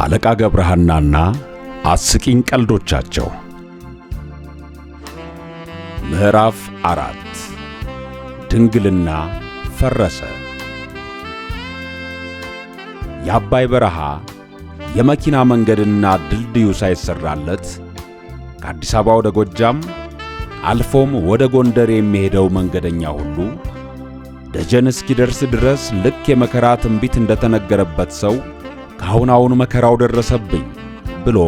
አለቃ ገብረሐናና አስቂኝ ቀልዶቻቸው። ምዕራፍ 4 ድንግልና ፈረሰ። የአባይ በረሃ የመኪና መንገድና ድልድዩ ሳይሰራለት ከአዲስ አበባ ወደ ጎጃም አልፎም ወደ ጎንደር የሚሄደው መንገደኛ ሁሉ ደጀን እስኪደርስ ድረስ ልክ የመከራ ትንቢት እንደተነገረበት ሰው ከአሁን መከራው ደረሰብኝ ብሎ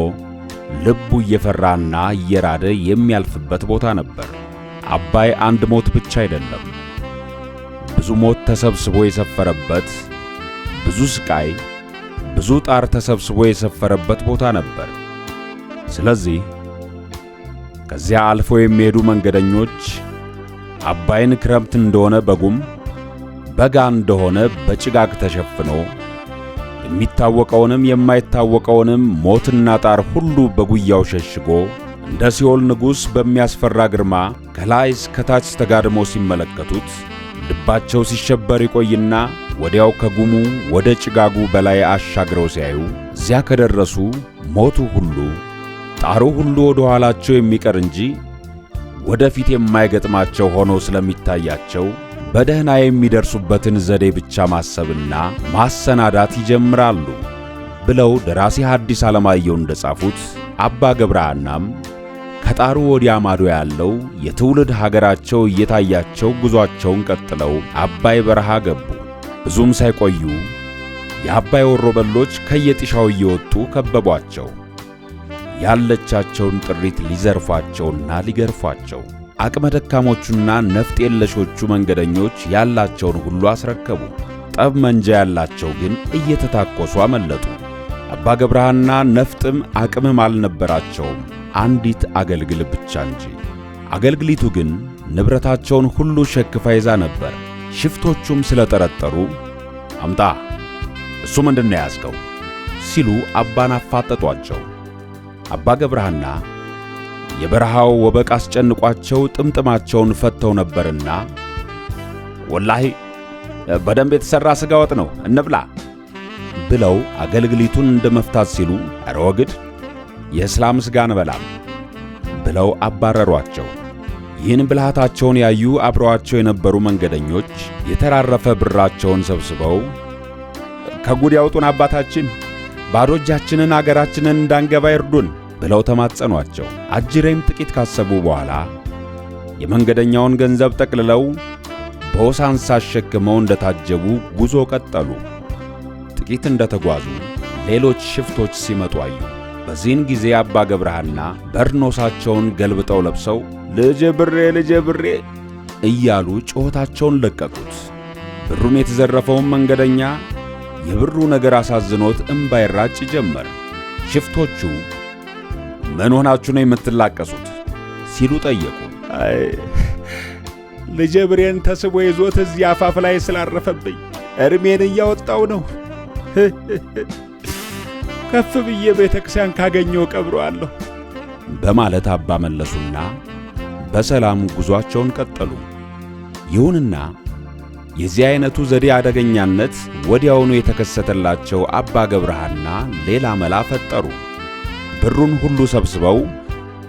ልቡ እየፈራና እየራደ የሚያልፍበት ቦታ ነበር። አባይ አንድ ሞት ብቻ አይደለም፣ ብዙ ሞት ተሰብስቦ የሰፈረበት፣ ብዙ ስቃይ፣ ብዙ ጣር ተሰብስቦ የሰፈረበት ቦታ ነበር። ስለዚህ ከዚያ አልፎ የሚሄዱ መንገደኞች አባይን ክረምት እንደሆነ በጉም በጋ እንደሆነ በጭጋግ ተሸፍኖ የሚታወቀውንም የማይታወቀውንም ሞትና ጣር ሁሉ በጉያው ሸሽጎ እንደ ሲኦል ንጉሥ በሚያስፈራ ግርማ ከላይ እስከ ታች ተጋድሞ ሲመለከቱት ልባቸው ሲሸበር ይቆይና ወዲያው ከጉሙ ወደ ጭጋጉ በላይ አሻግረው ሲያዩ እዚያ ከደረሱ ሞቱ ሁሉ ጣሩ ሁሉ ወደ ኋላቸው የሚቀር እንጂ ወደፊት የማይገጥማቸው ሆኖ ስለሚታያቸው በደህና የሚደርሱበትን ዘዴ ብቻ ማሰብና ማሰናዳት ይጀምራሉ ብለው ደራሲ ሐዲስ ዓለማየሁ እንደጻፉት አባ ገብረሐናም ከጣሩ ወዲያ ማዶ ያለው የትውልድ ሀገራቸው እየታያቸው ጉዟቸውን ቀጥለው አባይ በረሃ ገቡ። ብዙም ሳይቆዩ የአባይ ወሮበሎች ከየጢሻው እየወጡ ከበቧቸው። ያለቻቸውን ጥሪት ሊዘርፏቸውና ሊገርፏቸው አቅመ ደካሞቹና ነፍጥ የለሾቹ መንገደኞች ያላቸውን ሁሉ አስረከቡ። ጠብ መንጃ ያላቸው ግን እየተታኮሱ አመለጡ። አባ ገብረሐና ነፍጥም አቅምም አልነበራቸውም፣ አንዲት አገልግል ብቻ እንጂ። አገልግሊቱ ግን ንብረታቸውን ሁሉ ሸክፋ ይዛ ነበር። ሽፍቶቹም ስለጠረጠሩ አምጣ፣ እሱ ምንድን ነው ያዝከው ሲሉ አባን አፋጠጧቸው። አባ ገብረሐና የበረሃው ወበቅ አስጨንቋቸው ጥምጥማቸውን ፈተው ነበርና ወላሂ በደንብ የተሠራ ሥጋ ወጥ ነው እንብላ ብለው አገልግሊቱን እንደ መፍታት ሲሉ ኧረ ወግድ የእስላም ሥጋ አንበላም ብለው አባረሯቸው። ይህን ብልሃታቸውን ያዩ አብረዋቸው የነበሩ መንገደኞች የተራረፈ ብራቸውን ሰብስበው ከጉድ ያውጡን አባታችን፣ ባዶ እጃችንን አገራችንን እንዳንገባ ይርዱን ብለው ተማጸኗቸው። አጅሬም ጥቂት ካሰቡ በኋላ የመንገደኛውን ገንዘብ ጠቅልለው በወሳንሳ አሸክመው እንደታጀቡ ጉዞ ቀጠሉ። ጥቂት እንደተጓዙ ሌሎች ሽፍቶች ሲመጡ አዩ። በዚህን ጊዜ አባ ገብረሐና በርኖሳቸውን ገልብጠው ለብሰው ልጄ ብሬ እያሉ ጩኸታቸውን ለቀቁት። ብሩን የተዘረፈውን መንገደኛ የብሩ ነገር አሳዝኖት እምባ ይራጭ ጀመር። ሽፍቶቹ ምን ሆናችሁ ነው የምትላቀሱት ሲሉ ጠየቁ። አይ ልጄ ብሬን ተስቦ ይዞት እዚህ አፋፍ ላይ ስላረፈብኝ እርሜን እያወጣው ነው። ከፍ ብዬ ቤተክርስቲያን ካገኘው ቀብረዋለሁ በማለት አባ መለሱና በሰላም ጉዟቸውን ቀጠሉ። ይሁንና የዚህ አይነቱ ዘዴ አደገኛነት ወዲያውኑ የተከሰተላቸው አባ ገብረሐና ሌላ መላ ፈጠሩ። ብሩን ሁሉ ሰብስበው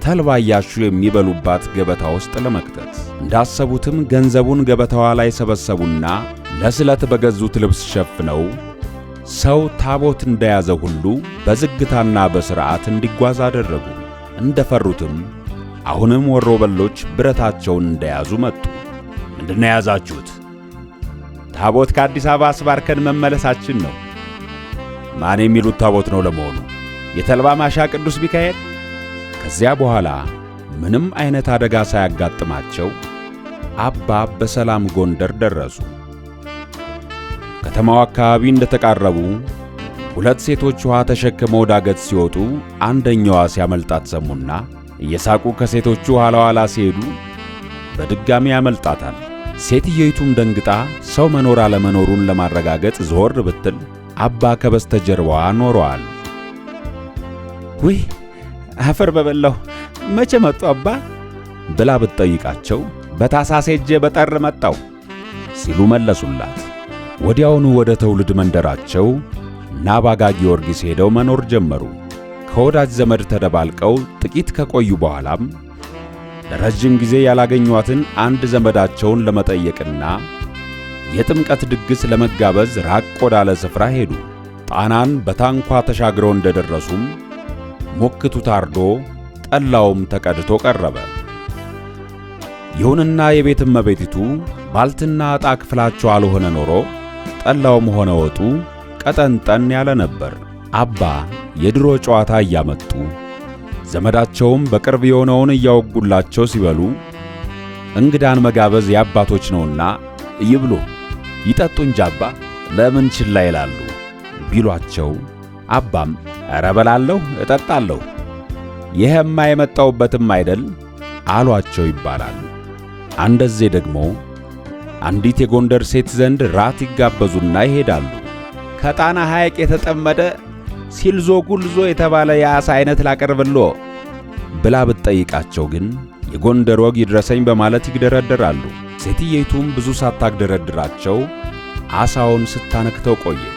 ተልባ እያሹ የሚበሉባት ገበታ ውስጥ ለመክተት እንዳሰቡትም ገንዘቡን ገበታዋ ላይ ሰበሰቡና ለስለት በገዙት ልብስ ሸፍነው ሰው ታቦት እንደያዘ ሁሉ በዝግታና በሥርዓት እንዲጓዝ አደረጉ። እንደፈሩትም አሁንም ወሮበሎች ብረታቸውን እንደያዙ መጡ። ምንድነው የያዛችሁት? ታቦት ከአዲስ አበባ አስባርከን መመለሳችን ነው። ማን የሚሉት ታቦት ነው ለመሆኑ? የተልባ ማሻ ቅዱስ ሚካኤል። ከዚያ በኋላ ምንም አይነት አደጋ ሳያጋጥማቸው አባ በሰላም ጎንደር ደረሱ። ከተማው አካባቢ እንደተቃረቡ ሁለት ሴቶች ውሃ ተሸክመው ዳገት ሲወጡ አንደኛዋ ሲያመልጣት ሰሙና እየሳቁ ከሴቶቹ ኋላ ሲሄዱ በድጋሚ ያመልጣታል። ሴትየይቱም ደንግጣ ሰው መኖር አለመኖሩን ለማረጋገጥ ዞር ብትል አባ ከበስተጀርባዋ ኖረዋል። ውይ አፈር በበላሁ መቼ መጡ አባ ብላ ብትጠይቃቸው በታሳስ ሄጄ በጠር መጣው ሲሉ መለሱላት። ወዲያውኑ ወደ ትውልድ መንደራቸው ናባጋ ጊዮርጊስ ሄደው መኖር ጀመሩ። ከወዳጅ ዘመድ ተደባልቀው ጥቂት ከቆዩ በኋላም ለረጅም ጊዜ ያላገኟትን አንድ ዘመዳቸውን ለመጠየቅና የጥምቀት ድግስ ለመጋበዝ ራቅ ወዳለ ስፍራ ሄዱ። ጣናን በታንኳ ተሻግረው እንደደረሱም ሞክቱ ታርዶ ጠላውም ተቀድቶ ቀረበ። ይሁንና የቤት እመቤቲቱ ባልትና ዕጣ ክፍላቸው አልሆነ ኖሮ ጠላውም ሆነ ወጡ ቀጠንጠን ያለ ነበር። አባ የድሮ ጨዋታ እያመጡ ዘመዳቸውም በቅርብ የሆነውን እያወጉላቸው ሲበሉ እንግዳን መጋበዝ የአባቶች ነውና ይብሉ ይጠጡ እንጂ አባ ለምን ችላ ይላሉ ቢሏቸው፣ አባም ኧረ በላለሁ እጠጣለሁ ይሄማ የመጣውበትም አይደል አሏቸው ይባላል። አንደዚህ ደግሞ አንዲት የጎንደር ሴት ዘንድ ራት ይጋበዙና ይሄዳሉ። ከጣና ሐይቅ የተጠመደ ሲልዞ ጉልዞ የተባለ የዓሣ አይነት ላቀርብሎ ብላ ብትጠይቃቸው ግን የጎንደር ወግ ይድረሰኝ በማለት ይግደረደራሉ። ሴትየይቱም ብዙ ሳታግደረድራቸው ዓሣውን ስታነክተው ቆየች።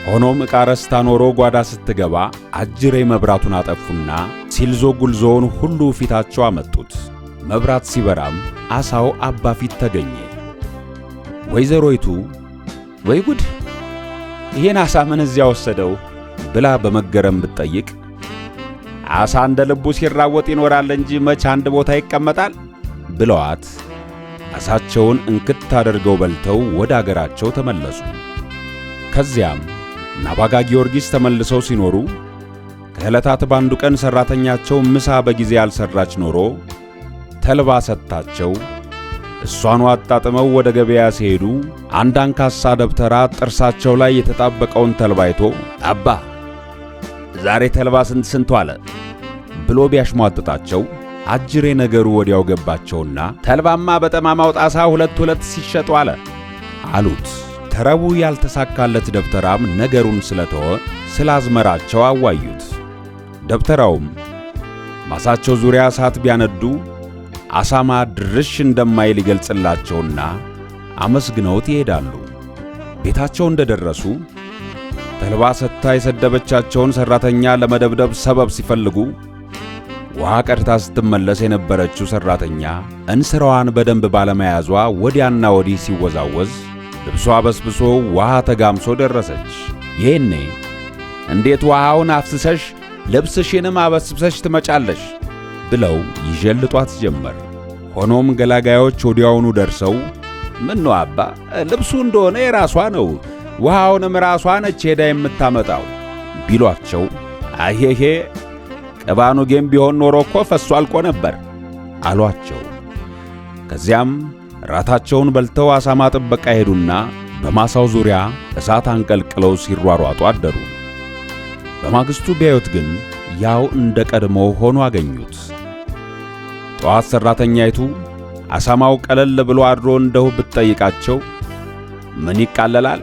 ሆኖም ዕቃ ረስታ ኖሮ ጓዳ ስትገባ አጅሬ መብራቱን አጠፉና ሲልዞ ጉልዞውን ሁሉ ፊታቸው አመጡት። መብራት ሲበራም ዓሣው አባ ፊት ተገኘ። ወይዘሮይቱ ወይ ጉድ ይሄን ዓሣ ምን እዚያ ወሰደው ብላ በመገረም ብትጠይቅ፣ ዓሣ እንደ ልቡ ሲራወጥ ይኖራል እንጂ መች አንድ ቦታ ይቀመጣል ብለዋት ዓሣቸውን እንክት አድርገው በልተው ወደ አገራቸው ተመለሱ። ከዚያም ናባጋ ጊዮርጊስ ተመልሰው ሲኖሩ ከዕለታት ባንዱ ቀን ሠራተኛቸው ምሳ በጊዜ ያልሰራች ኖሮ ተልባ ሰጥታቸው እሷኑ አጣጥመው ወደ ገበያ ሲሄዱ አንድ አንካሳ ደብተራ ጥርሳቸው ላይ የተጣበቀውን ተልባ አይቶ አባ ዛሬ ተልባ ስንት ዋለ ብሎ ቢያሽሟጥጣቸው አጅሬ ነገሩ ወዲያው ገባቸውና ተልባማ በጠማማው ጣሳ ሁለት ሲሸጡ አለ አሉት። ተረቡ ያልተሳካለት ደብተራም ነገሩን ስለተወ ስላዝመራቸው አዋዩት። ደብተራውም ማሳቸው ዙሪያ እሳት ቢያነዱ አሳማ ድርሽ እንደማይል ይገልጽላቸውና አመስግነውት ይሄዳሉ። ቤታቸው እንደደረሱ ተልባ ሰጥታ የሰደበቻቸውን ሠራተኛ ለመደብደብ ሰበብ ሲፈልጉ ውሃ ቀድታ ስትመለስ የነበረችው ሠራተኛ እንስራዋን በደንብ ባለመያዟ ወዲያና ወዲህ ሲወዛወዝ ልብሷ በስብሶ ውሃ ተጋምሶ ደረሰች። ይሄኔ እንዴት ውሃውን አፍስሰሽ ልብስሽንም አበስብሰሽ ትመጫለሽ ብለው ይዠልጧት ጀመር። ሆኖም ገላጋዮች ወዲያውኑ ደርሰው ምን ነው አባ ልብሱ እንደሆነ የራሷ ነው፣ ውሃውንም ራሷ ነች ሄዳ የምታመጣው ቢሏቸው፣ አይሄ ቀባኑ ጌም ቢሆን ኖሮ እኮ ፈሶ አልቆ ነበር አሏቸው። ከዚያም ራታቸውን በልተው አሳማ ጥበቃ ሄዱና በማሳው ዙሪያ እሳት አንቀልቅለው ሲሯሯጡ አደሩ። በማግስቱ ቢያዩት ግን ያው እንደ ቀድሞው ሆኖ አገኙት። ጠዋት ሠራተኛይቱ አሳማው ቀለል ብሎ አድሮ እንደሁ ብትጠይቃቸው ምን ይቃለላል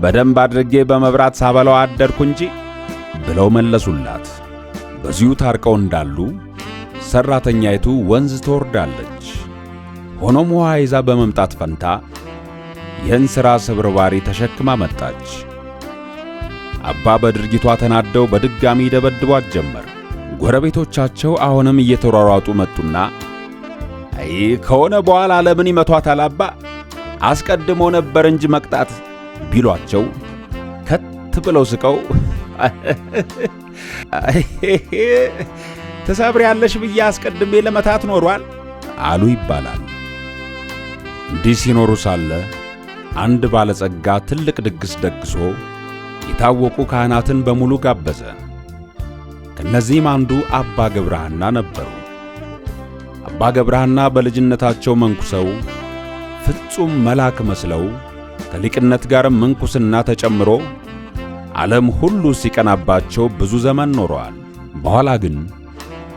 በደንብ አድርጌ በመብራት ሳበላው አደርኩ እንጂ ብለው መለሱላት። በዚሁ ታርቀው እንዳሉ ሠራተኛይቱ ወንዝ ትወርዳለች። ሆኖም ውሃ ይዛ በመምጣት ፈንታ የእንስራ ስብርባሪ ተሸክማ መጣች። አባ በድርጊቷ ተናደው በድጋሚ ደበድቧት ጀመር። ጎረቤቶቻቸው አሁንም እየተሯሯጡ መጡና አይ ከሆነ በኋላ ለምን ይመቷታል አባ አስቀድሞ ነበር እንጂ መቅጣት ቢሏቸው ከት ብለው ስቀው ተሰብሪያለሽ ብዬ አስቀድሜ ለመታት ኖሯል አሉ ይባላል። እንዲህ ሲኖሩ ሳለ አንድ ባለጸጋ ትልቅ ድግስ ደግሶ የታወቁ ካህናትን በሙሉ ጋበዘ። ከነዚህም አንዱ አባ ገብረሐና ነበሩ። አባ ገብረሐና በልጅነታቸው መንኩሰው ፍጹም መልአክ መስለው ከሊቅነት ጋር ምንኩስና ተጨምሮ ዓለም ሁሉ ሲቀናባቸው ብዙ ዘመን ኖረዋል። በኋላ ግን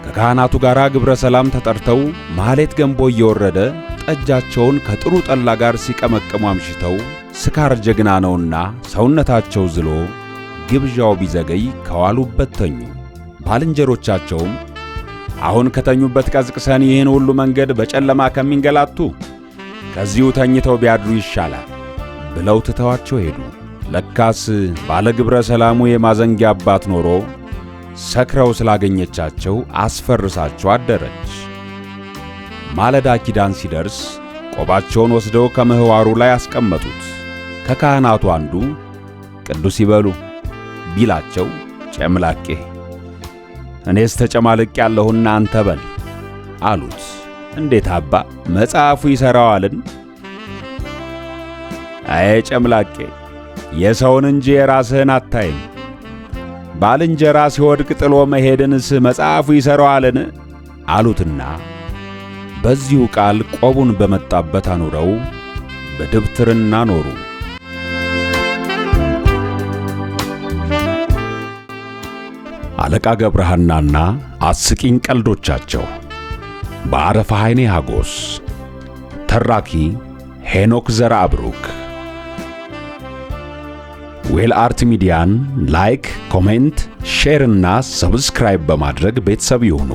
ከካህናቱ ጋር ግብረ ሰላም ተጠርተው ማህሌት ገንቦ እየወረደ ጠጃቸውን ከጥሩ ጠላ ጋር ሲቀመቅሙ አምሽተው ስካር ጀግና ነውና ሰውነታቸው ዝሎ ግብዣው ቢዘገይ ከዋሉበት ተኙ። ባልንጀሮቻቸውም አሁን ከተኙበት ቀዝቅሰን ይህን ሁሉ መንገድ በጨለማ ከሚንገላቱ ከዚሁ ተኝተው ቢያድሩ ይሻላል ብለው ትተዋቸው ሄዱ። ለካስ ባለ ግብረ ሰላሙ የማዘንጊያ አባት ኖሮ ሰክረው ስላገኘቻቸው አስፈርሳቸው አደረች። ማለዳ ኪዳን ሲደርስ ቆባቸውን ወስደው ከምህዋሩ ላይ አስቀመጡት። ከካህናቱ አንዱ ቅዱስ ይበሉ ቢላቸው ጨምላቄ እኔስ ተጨማልቄ ያለሁና አንተ በል አሉት። እንዴት አባ መጽሐፉ ይሠራዋልን? አይ ጨምላቄ የሰውን እንጂ የራስህን አታይም። ባልንጀራ ሲወድቅ ጥሎ መሄድንስ መጽሐፉ ይሠራዋልን? አሉትና በዚሁ ቃል ቆቡን በመጣበት አኑረው በድብትርና ኖሩ። አለቃ ገብረሐናና አስቂኝ ቀልዶቻቸው በአረፋ ኃይኔ ሀጎስ። ተራኪ ሄኖክ ዘርአብሩክ። ዌል አርት ሚዲያን ላይክ፣ ኮሜንት፣ ሼር እና ሰብስክራይብ በማድረግ ቤተሰብ ይሁኑ።